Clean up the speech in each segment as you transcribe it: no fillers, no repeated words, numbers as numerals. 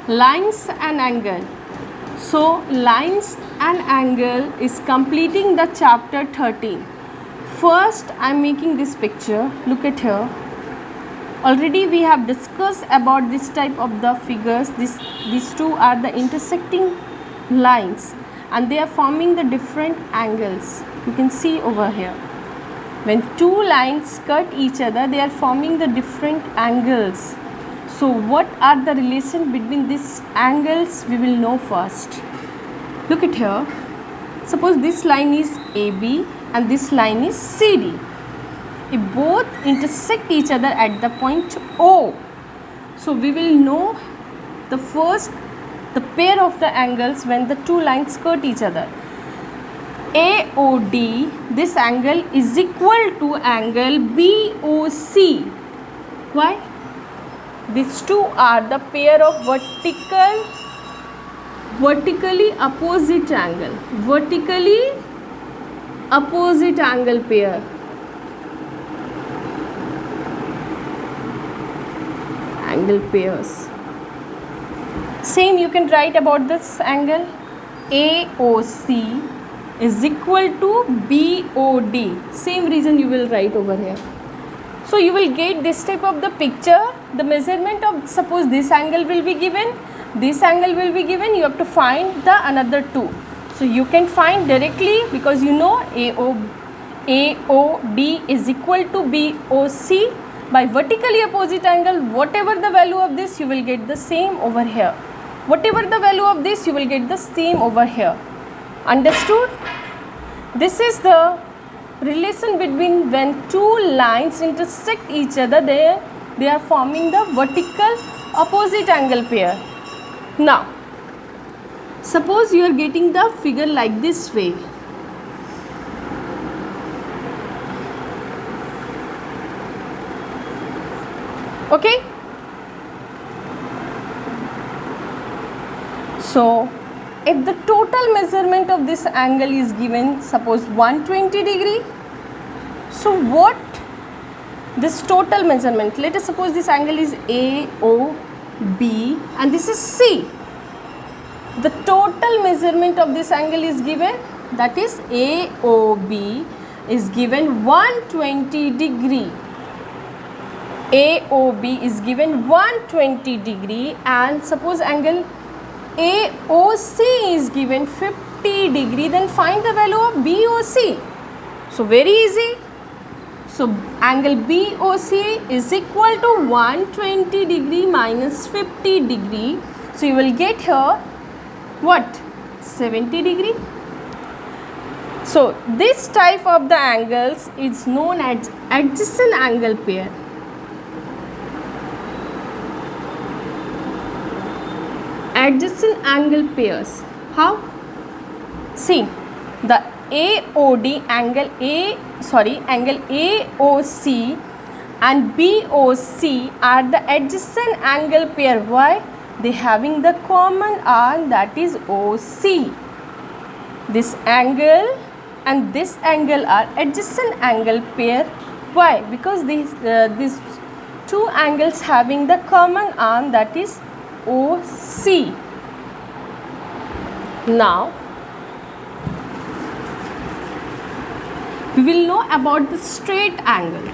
Lines and angle. So lines and angle is completing the chapter 13. First I am making this picture. Look at here. Already we have discussed about this type of the figures. These two are the intersecting lines and they are forming the different angles. You can see over here. When two lines cut each other, they are forming the different angles. So what are the relation between these angles, we will know first. Look at here. Suppose this line is AB and this line is CD. If both intersect each other at the point O, so we will know the pair of the angles when the two lines cut each other. AOD, this angle is equal to angle BOC. Why? These two are the pair of vertically opposite angle. Vertically opposite angle pair. Angle pairs. Same you can write about this angle. AOC is equal to BOD. Same reason you will write over here. So you will get this type of the picture. The measurement of, suppose this angle will be given, this angle will be given, you have to find the another two. So you can find directly because you know AOD is equal to BOC. By vertically opposite angle, whatever the value of this, you will get the same over here. Whatever the value of this, you will get the same over here. Understood? This is the relation between when two lines intersect each other, they are forming the vertical opposite angle pair. Now, suppose you are getting the figure like this way. Okay? So, if the total measurement of this angle is given, suppose 120 degree, so what this total measurement, let us suppose this angle is AOB and this is C. The total measurement of this angle is given, that is AOB is given 120 degree. AOB is given 120 degree and suppose angle AOC is given 50 degree, then find the value of BOC. So very easy. So angle BOC is equal to 120 degree minus 50 degree. So you will get here what? 70 degree. So this type of the angles is known as adjacent angle pair. Adjacent angle pairs. How? See, the AOD angle angle AOC and BOC are the adjacent angle pair. Why? They having the common arm, that is OC. This angle and this angle are adjacent angle pair. Why? Because these two angles having the common arm, that is OC. Now we will know about the straight angle.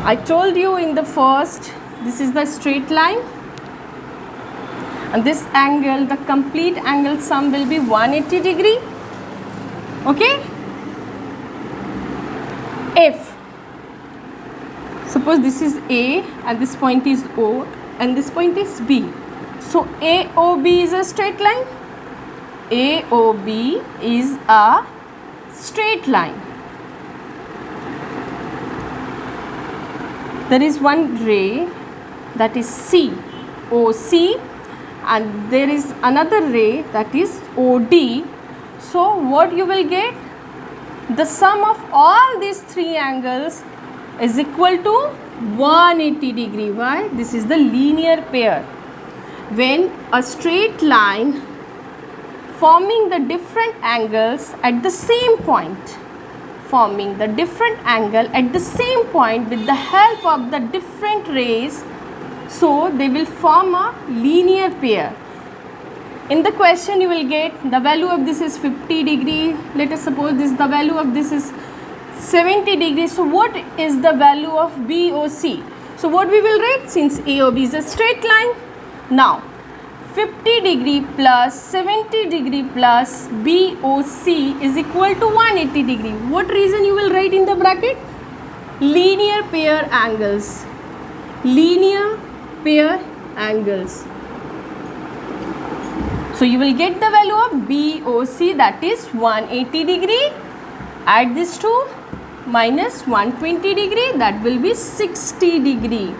I told you in the first, this is the straight line and this angle, the complete angle sum will be 180 degree. Okay? If suppose this is A and this point is O and this point is B, so AOB is a straight line. AOB is a straight line. There is one ray, that is COC, and there is another ray, that is OD. So what you will get? The sum of all these three angles is equal to 180 degree. Why? This is the linear pair. When a straight line forming the different angles at the same point forming the different angle at the same point with the help of the different rays, so they will form a linear pair. In the question you will get the value of this is 50 degree, let us suppose this the value of this is 70 degrees. So what is the value of BOC? So what we will write, since AOB is a straight line, now 50 degree plus 70 degree plus BOC is equal to 180 degree. What reason you will write in the bracket? Linear pair angles. Linear pair angles. So you will get the value of BOC, that is 180 degree. Add this to minus 120 degree, that will be 60 degree.